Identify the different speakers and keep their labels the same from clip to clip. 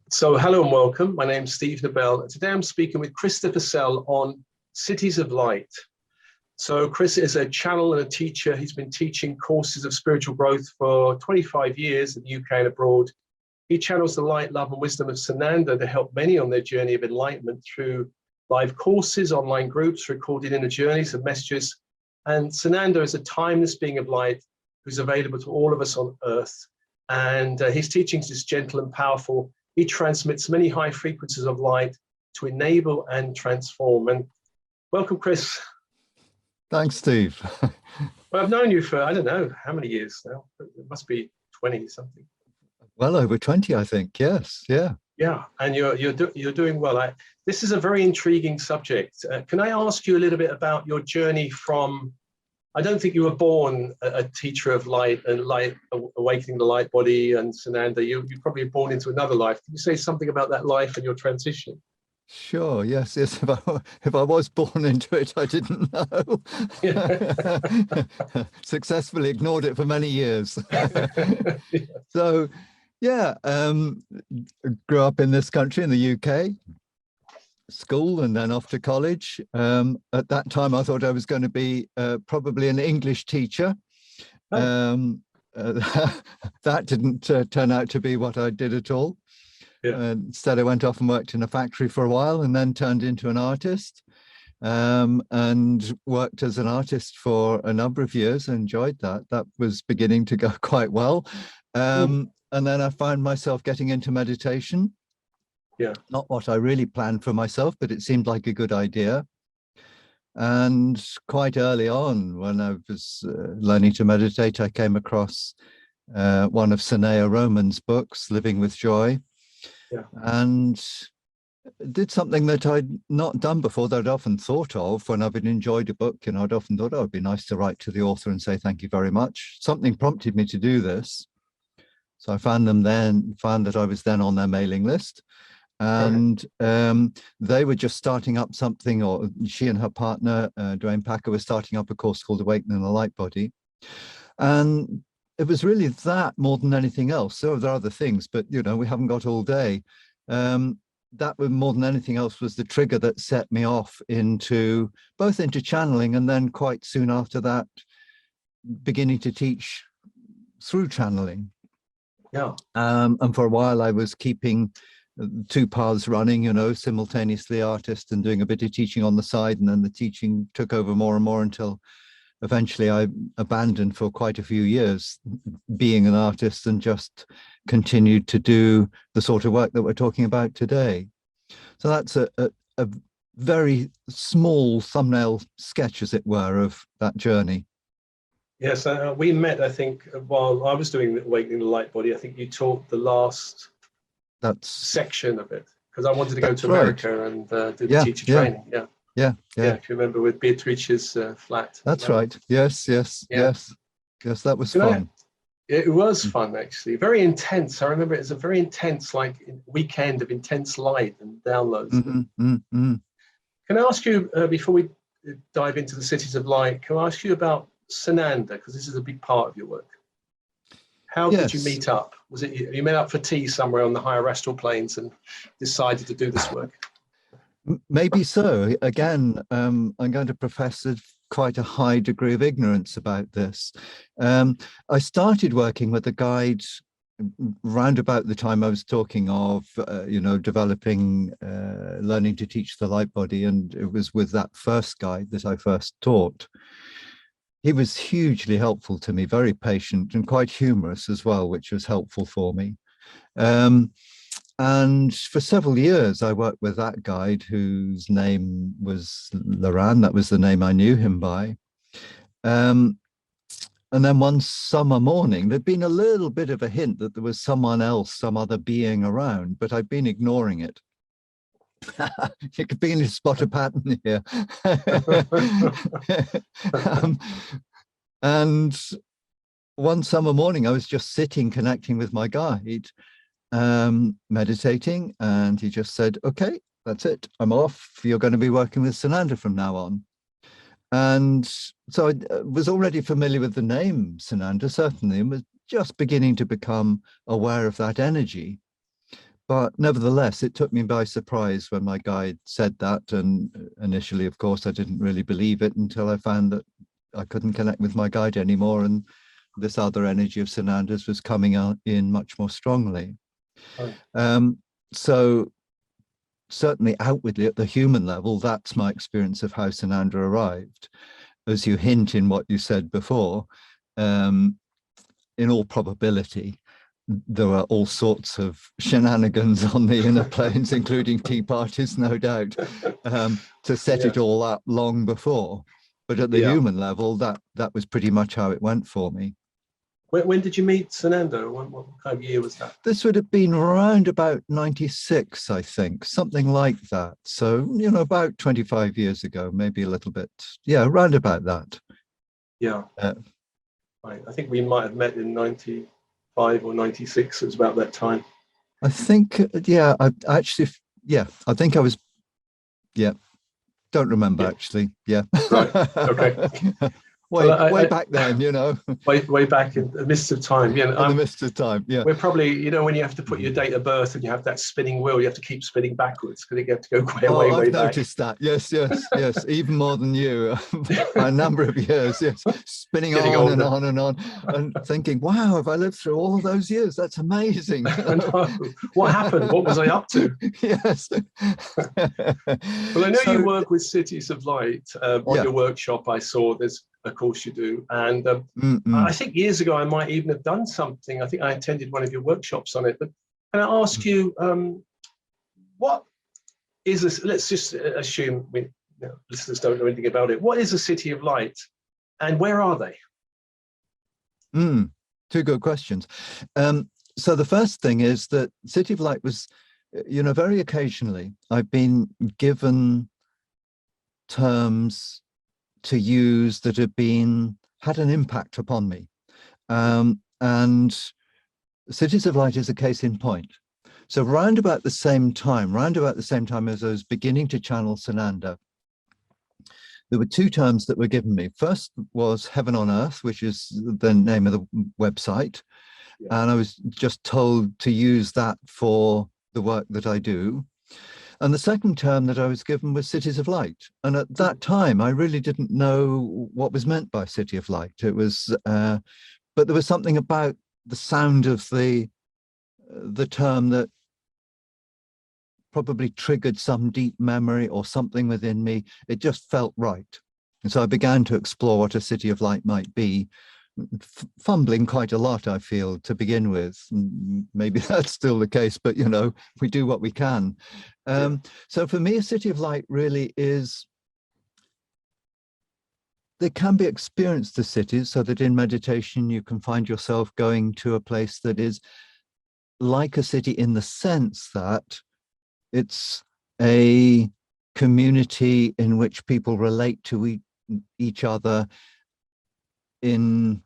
Speaker 1: So hello and welcome. My name's Steve Nobel, and today I'm speaking with Christopher Sell on Cities of Light. So Chris is a channel and a teacher. He's been teaching courses of spiritual growth for 25 years in the UK and abroad. He channels the light, love, and wisdom of Sananda to help many on their journey of enlightenment through live courses, online groups, recorded inner journeys and messages. And Sananda is a timeless being of light who's available to all of us on earth. And his teachings is gentle and powerful. He transmits many high frequencies of light to enable and transform. And welcome, Chris.
Speaker 2: Thanks, Steve.
Speaker 1: Well, I've known you for, I don't know, how many years now? It must be 20 something.
Speaker 2: Well over 20, I think. Yes, yeah.
Speaker 1: Yeah, and you're doing well. This is a very intriguing subject. Can I ask you a little bit about your journey from, I don't think you were born a teacher of light and light, awakening the light body and Sananda. You probably were born into another life. Can you say something about that life and your transition?
Speaker 2: Sure, yes. If I was born into it, I didn't know. Successfully ignored it for many years. So, yeah, grew up in this country, in the UK, school and then off to college. At that time, I thought I was going to be probably an English teacher. Oh. That didn't turn out to be what I did at all. Yeah. Instead, I went off and worked in a factory for a while and then turned into an artist and worked as an artist for a number of years. Enjoyed that. That was beginning to go quite well. And then I found myself getting into meditation. Yeah, not what I really planned for myself, but it seemed like a good idea. And quite early on, when I was learning to meditate, I came across one of Sananda Roman's books, Living with Joy, and did something that I'd not done before, that I'd often thought of when I've enjoyed a book. You know, I'd often thought, oh, it'd be nice to write to the author and say thank you very much. Something prompted me to do this. So I found that I was then on their mailing list. And they were just starting up something, or she and her partner, Dwayne Packer, were starting up a course called Awakening the Light Body. And it was really that more than anything else. So there are other things, but, you know, we haven't got all day. That more than anything else was the trigger that set me off into channeling, and then quite soon after that, beginning to teach through channeling. Yeah. And for a while I was keeping two paths running, you know, simultaneously artist and doing a bit of teaching on the side, and then the teaching took over more and more until eventually I abandoned for quite a few years being an artist and just continued to do the sort of work that we're talking about today. So that's a very small thumbnail sketch, as it were, of that journey.
Speaker 1: Yes, we met, I think, while I was doing Awakening the Light Body. I think you taught the last section of it, because I wanted to go to America and do the teacher training. Yeah. If you remember, with Beatrice's flat.
Speaker 2: That's right. Yes. That was fun.
Speaker 1: It was fun, actually. Very intense. I remember it was a very intense, like, weekend of intense light and downloads. Can I ask you, before we dive into the Cities of Light, can I ask you about Sananda, because this is a big part of your work? How did you meet up? Was it you met up for tea somewhere on the higher astral planes and decided to do this work?
Speaker 2: Maybe so. Again, I'm going to profess quite a high degree of ignorance about this. I started working with a guide round about the time I was talking of, you know, developing, learning to teach the light body, and it was with that first guide that I first taught. He was hugely helpful to me, very patient and quite humorous as well, which was helpful for me. And for several years, I worked with that guide, whose name was Laran. That was the name I knew him by. And then one summer morning, there'd been a little bit of a hint that there was someone else, some other being around, but I'd been ignoring it. You could begin to spot a pattern here. And one summer morning, I was just sitting, connecting with my guide, meditating, and he just said, okay, that's it, I'm off. You're going to be working with Sananda from now on. And so I was already familiar with the name Sananda, certainly, and was just beginning to become aware of that energy. But nevertheless, it took me by surprise when my guide said that. And initially, of course, I didn't really believe it until I found that I couldn't connect with my guide anymore. And this other energy of Sananda's was coming out in much more strongly.
Speaker 1: Right.
Speaker 2: So certainly outwardly at the human level, that's my experience of how Sananda arrived. As you hint in what you said before, in all probability, there were all sorts of shenanigans on the inner planes, including tea parties, no doubt, to set
Speaker 1: Yeah.
Speaker 2: it all up long before. But at the
Speaker 1: Yeah.
Speaker 2: human level, that was pretty much how it went for me.
Speaker 1: When did you meet Sananda? What kind of year was that?
Speaker 2: This would have been around about 96, I think, something like that. So, you know, about 25 years ago, maybe a little bit. Yeah, around about that.
Speaker 1: Yeah. Right. I think we might have met in 95 or 96. It was about that time.
Speaker 2: I think, yeah, I actually, yeah, I think I was, yeah, don't remember
Speaker 1: Yeah.
Speaker 2: actually. Yeah.
Speaker 1: Right. Okay.
Speaker 2: way,
Speaker 1: Well,
Speaker 2: way back then, you know.
Speaker 1: way back in the midst of time. Yeah.
Speaker 2: In the midst of time, yeah.
Speaker 1: We're probably, you know, when you have to put your date of birth and you have that spinning wheel, you have to keep spinning backwards because you have to go way
Speaker 2: I've
Speaker 1: back.
Speaker 2: noticed that. Yes, yes, yes. Even more than you, by a number of years. Yes, spinning
Speaker 1: Getting
Speaker 2: on and
Speaker 1: older.
Speaker 2: on and on, and thinking, "Wow, have I lived through all of those years? That's amazing."
Speaker 1: What happened? What was I up to?
Speaker 2: Yes.
Speaker 1: Well, I know you
Speaker 2: So,
Speaker 1: work with Cities of Light on
Speaker 2: yeah.
Speaker 1: your workshop. I saw there's a course you do, and
Speaker 2: Mm-mm.
Speaker 1: I think years ago I might even have done something. I think I attended one of your workshops on it. But can I ask you, what is this? Let's just assume listeners don't know anything about it. What is a City of Light, and where are they?
Speaker 2: Two good questions. So the first thing is that City of Light was, you know, very occasionally I've been given terms to use that have had an impact upon me. And Cities of Light is a case in point. So round about the same time as I was beginning to channel Sananda, there were two terms that were given me. First was Heaven on Earth, which is the name of the website. Yeah. And I was just told to use that for the work that I do. And the second term that I was given was Cities of Light. And at that time, I really didn't know what was meant by City of Light. It was, but there was something about the sound of the term that probably triggered some deep memory or something within me. It just felt right. And so I began to explore what a City of Light might be, fumbling quite a lot, I feel, to begin with. Maybe that's still the case, but, you know, we do what we can. So for me, a City of Light really is, they can be experienced as cities, so that in meditation, you can find yourself going to a place that is like a city in the sense that it's a community in which people relate to each other in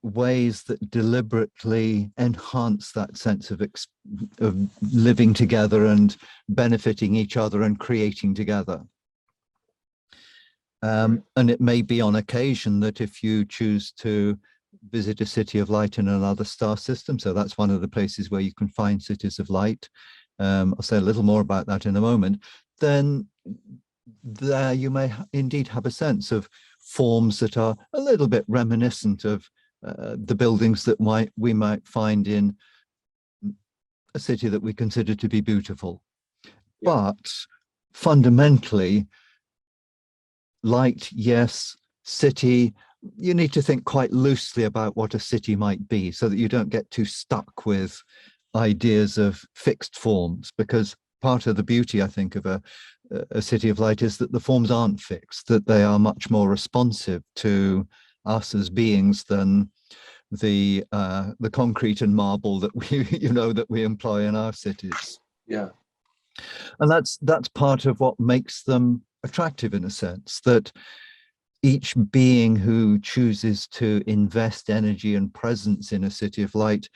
Speaker 2: ways that deliberately enhance that sense of living together and benefiting each other and creating together. And it may be on occasion that if you choose to visit a City of Light in another star system, so that's one of the places where you can find Cities of Light, I'll say a little more about that in a moment, then there you may indeed have a sense of forms that are a little bit reminiscent of the buildings that we might find in a city that we consider to be beautiful. Yeah. But fundamentally, light, yes, city, you need to think quite loosely about what a city might be so that you don't get too stuck with ideas of fixed forms, because part of the beauty, I think, of a City of Light is that the forms aren't fixed, that they are much more responsive to us as beings than the concrete and marble that we employ in our cities.
Speaker 1: Yeah.
Speaker 2: And that's part of what makes them attractive, in a sense, that each being who chooses to invest energy and presence in a City of Light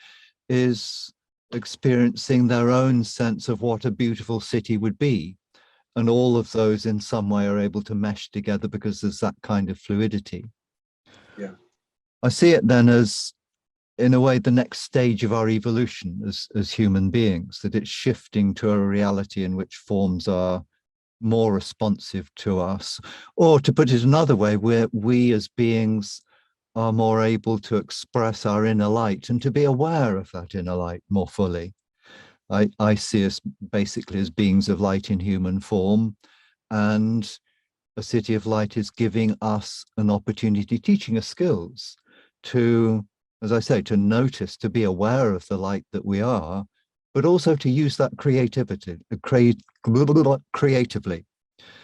Speaker 2: is experiencing their own sense of what a beautiful city would be. And all of those in some way are able to mesh together because there's that kind of fluidity.
Speaker 1: Yeah.
Speaker 2: I see it then as in a way, the next stage of our evolution as human beings, that it's shifting to a reality in which forms are more responsive to us. Or to put it another way, where we as beings are more able to express our inner light and to be aware of that inner light more fully. I see us basically as beings of light in human form, and a city of light is giving us an opportunity, teaching us skills to, as I say, to notice, to be aware of the light that we are, but also to use that creatively,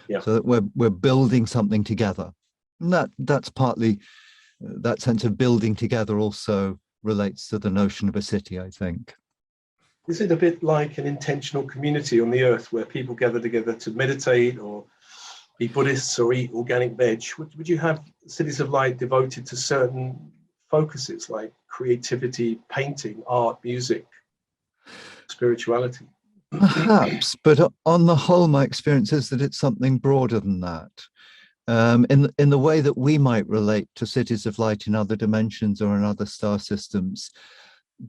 Speaker 1: Yeah.
Speaker 2: so that we're building something together. And that's partly, that sense of building together also relates to the notion of a city, I think.
Speaker 1: Is it a bit like an intentional community on the earth where people gather together to meditate or be Buddhists or eat organic veg? Would you have cities of light devoted to certain focuses like creativity, painting, art, music, spirituality?
Speaker 2: Perhaps, but on the whole, my experience is that it's something broader than that. In the way that we might relate to cities of light in other dimensions or in other star systems,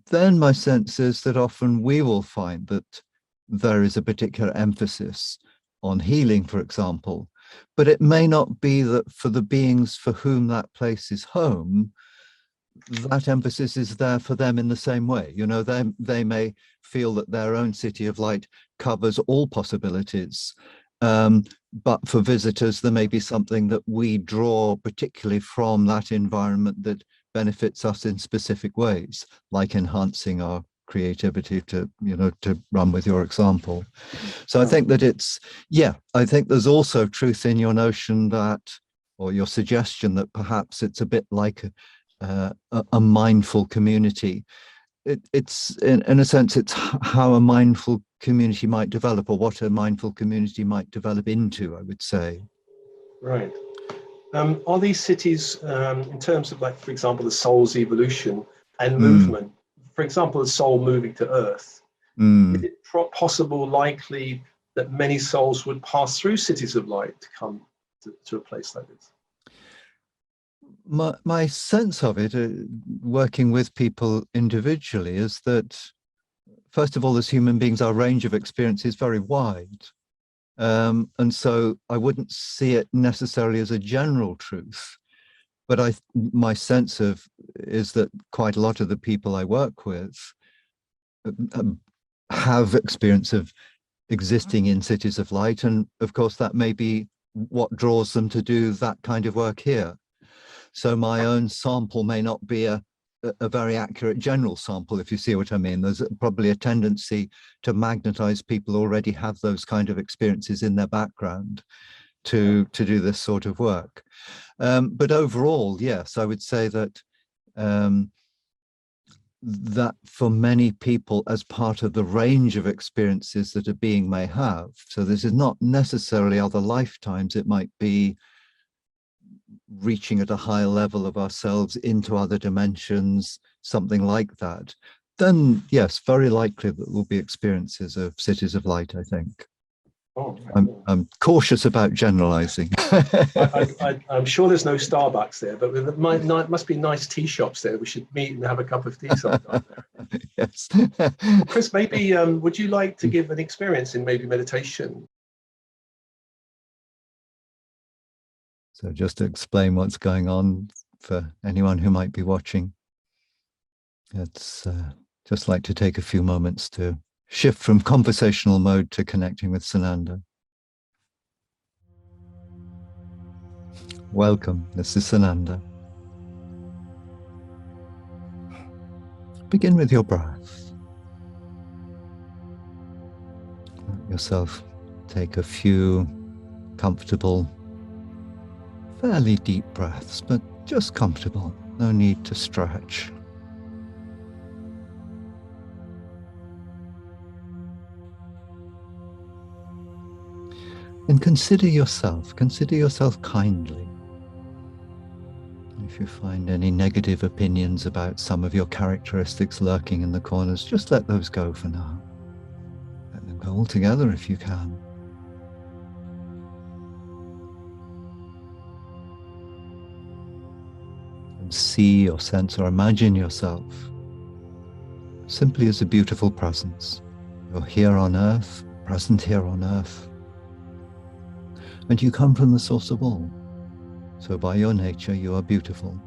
Speaker 2: then my sense is that often we will find that there is a particular emphasis on healing, for example, but it may not be that for the beings for whom that place is home, that emphasis is there for them in the same way. You know, they may feel that their own city of light covers all possibilities. But for visitors, there may be something that we draw particularly from that environment that benefits us in specific ways, like enhancing our creativity, to run with your example. So I think that I think there's also truth in your notion that, or your suggestion that perhaps it's a bit like a mindful community. It's in a sense, it's how a mindful community might develop, or what a mindful community might develop into, I would say.
Speaker 1: Right. Are these cities, in terms of, like, for example, the soul's evolution and movement, for example, the soul moving to Earth, is it possible, likely, that many souls would pass through cities of light to come to a place like this?
Speaker 2: My sense of it, working with people individually, is that, first of all, as human beings, our range of experience is very wide. And so I wouldn't see it necessarily as a general truth, but my sense is that quite a lot of the people I work with have experience of existing in cities of light. And of course, that may be what draws them to do that kind of work here. So my own sample may not be a very accurate general sample, if you see what I mean. There's probably a tendency to magnetize people who already have those kind of experiences in their background to do this sort of work. But overall, yes, I would say that that for many people, as part of the range of experiences that a being may have, so this is not necessarily other lifetimes, it might be reaching at a higher level of ourselves into other dimensions, something like that, then yes, very likely that will be experiences of cities of light, I think.
Speaker 1: Oh,
Speaker 2: I'm cautious about generalizing.
Speaker 1: I'm sure there's no Starbucks there, but there must be nice tea shops there. We should meet and have a cup of tea sometime.
Speaker 2: Yes.
Speaker 1: Chris, maybe would you like to give an experience in maybe meditation?
Speaker 2: So just to explain what's going on for anyone who might be watching, it's just like to take a few moments to shift from conversational mode to connecting with Sananda. Welcome, this is Sananda. Begin with your breath. Let yourself take a few comfortable, fairly deep breaths, but just comfortable. No need to stretch. And consider yourself kindly. If you find any negative opinions about some of your characteristics lurking in the corners, just let those go for now. Let them go altogether if you can. see or sense or imagine yourself simply as a beautiful presence. You're here on earth, present here on earth, and you come from the source of all. So by your nature, you are beautiful.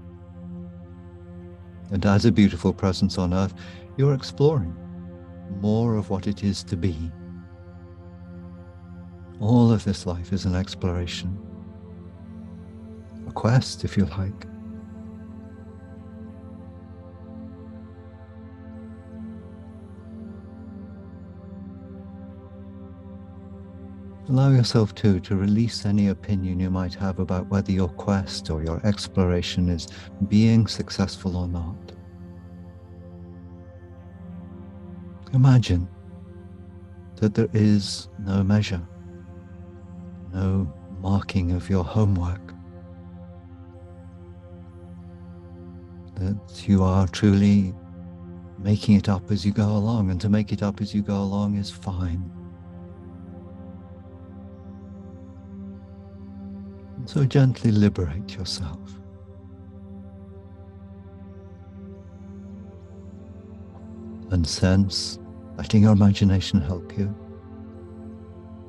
Speaker 2: And as a beautiful presence on earth, you're exploring more of what it is to be. All of this life is an exploration, a quest, if you like. Allow yourself too to release any opinion you might have about whether your quest or your exploration is being successful or not. Imagine that there is no measure, no marking of your homework, that you are truly making it up as you go along, and to make it up as you go along is fine. And so gently liberate yourself. And sense, letting your imagination help you,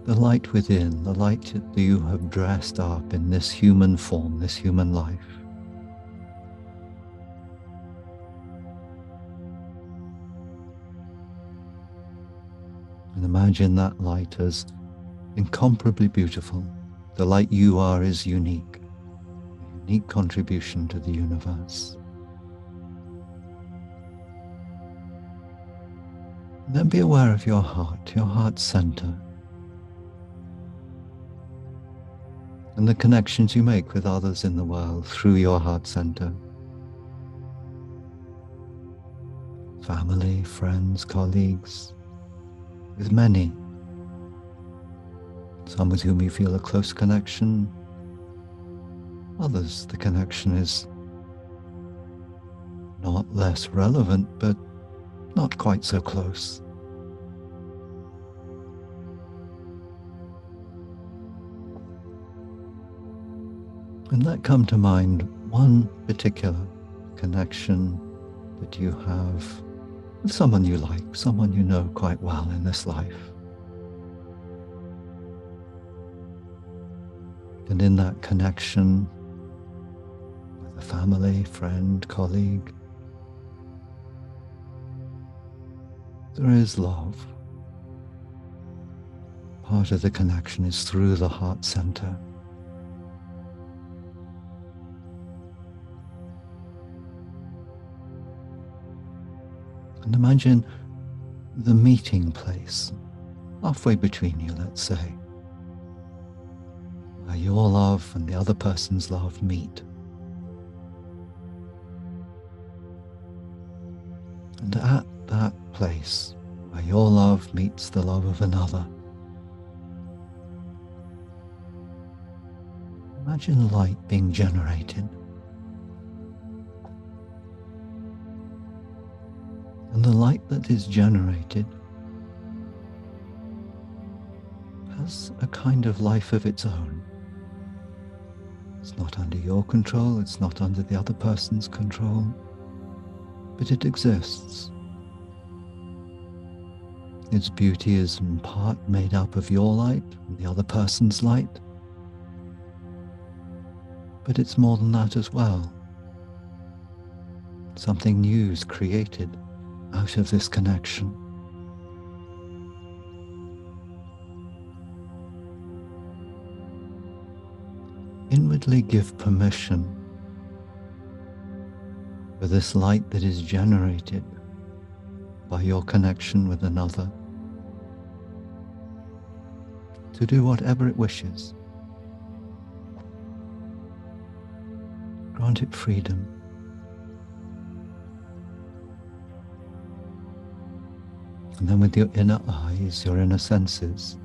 Speaker 2: the light within, the light that you have dressed up in this human form, this human life. And imagine that light as incomparably beautiful. The light you are is unique, a unique contribution to the universe. And then be aware of your heart center, and the connections you make with others in the world through your heart center. Family, friends, colleagues, with many. Some with whom you feel a close connection. Others, the connection is not less relevant, but not quite so close. And let come to mind one particular connection that you have with someone you like, someone you know quite well in this life. And in that connection with a family, friend, colleague, there is love. Part of the connection is through the heart center. And imagine the meeting place, halfway between you, let's say, where your love and the other person's love meet. And at that place, where your love meets the love of another, imagine light being generated. And the light that is generated has a kind of life of its own. It's not under your control, it's not under the other person's control, but it exists. Its beauty is in part made up of your light and the other person's light, but it's more than that as well. Something new is created out of this connection. Inwardly give permission for this light that is generated by your connection with another to do whatever it wishes. Grant it freedom. And then with your inner eyes, your inner senses,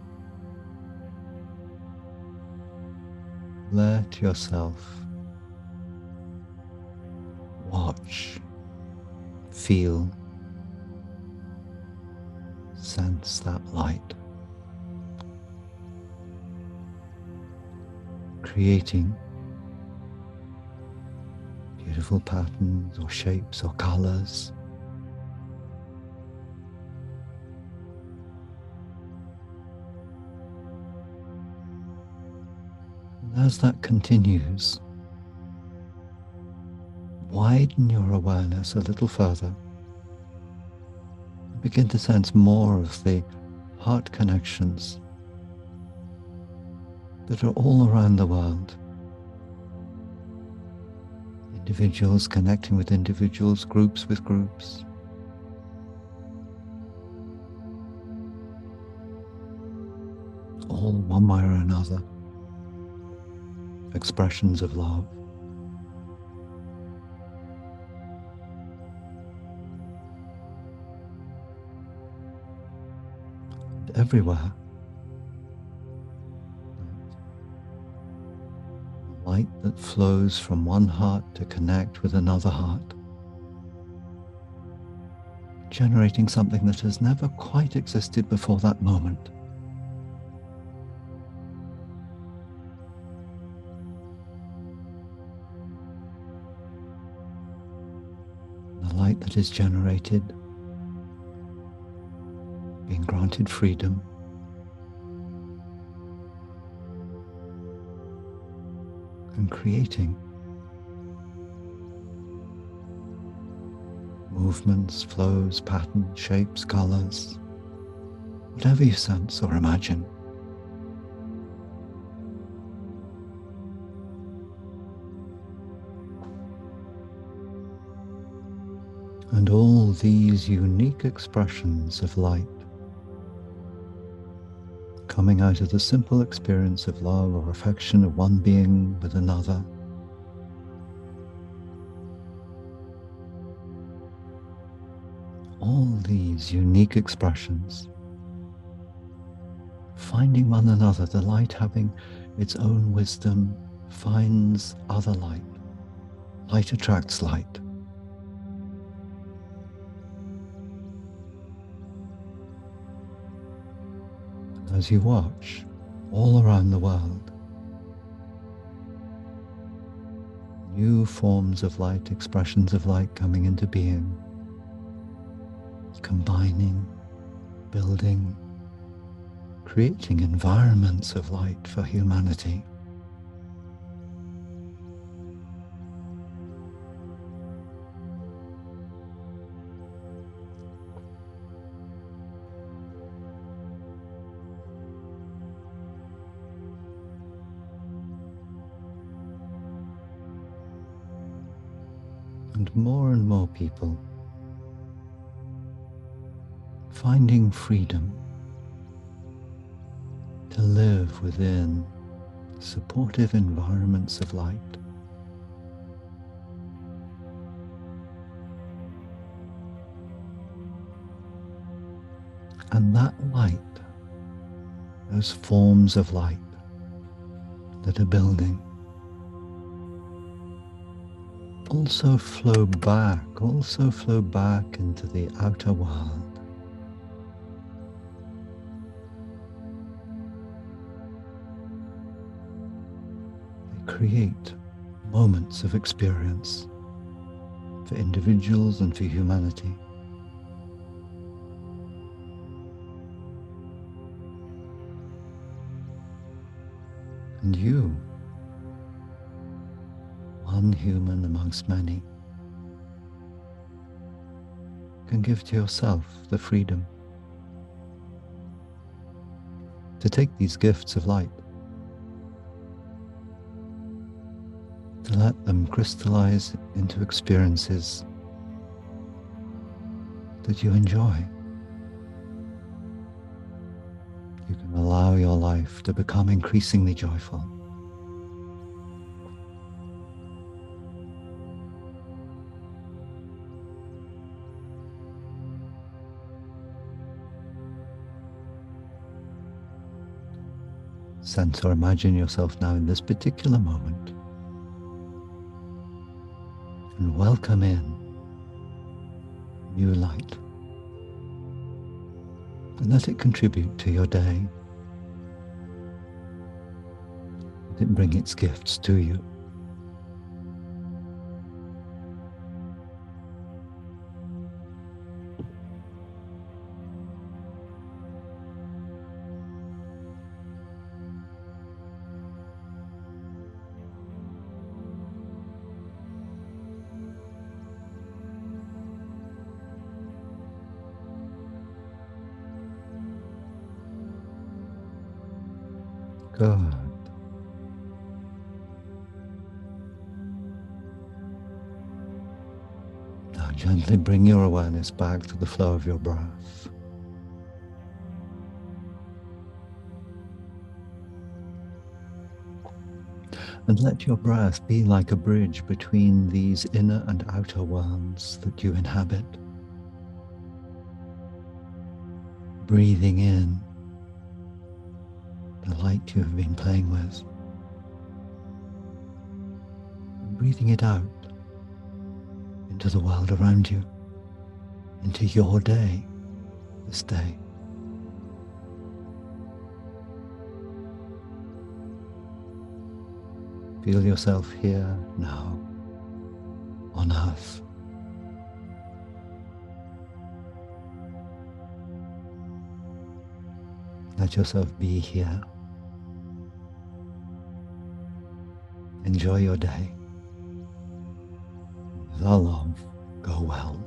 Speaker 2: let yourself watch, feel, sense that light, creating beautiful patterns or shapes or colors. And as that continues, widen your awareness a little further. Begin to sense more of the heart connections that are all around the world. Individuals connecting with individuals, groups with groups. All one way or another, expressions of love. And everywhere, light that flows from one heart to connect with another heart, generating something that has never quite existed before that moment. The light that is generated, being granted freedom, and creating movements, flows, patterns, shapes, colors, whatever you sense or imagine. And all these unique expressions of light coming out of the simple experience of love or affection of one being with another. All these unique expressions, finding one another, the light having its own wisdom, finds other light. Light attracts light. As you watch all around the world, new forms of light, expressions of light coming into being, combining, building, creating environments of light for humanity. And more people finding freedom to live within supportive environments of light. And that light, those forms of light that are building, also flow back into the outer world. They create moments of experience for individuals and for humanity. And you, one human amongst many, can give to yourself the freedom to take these gifts of light, to let them crystallize into experiences that you enjoy. You can allow your life to become increasingly joyful. Sense or imagine yourself now in this particular moment and welcome in new light and let it contribute to your day. Let it bring its gifts to you. Good. Now gently bring your awareness back to the flow of your breath. And let your breath be like a bridge between these inner and outer worlds that you inhabit. Breathing in the light you have been playing with. And breathing it out into the world around you, into your day, this day. Feel yourself here now, on earth. Let yourself be here. Enjoy your day. With our love, go well.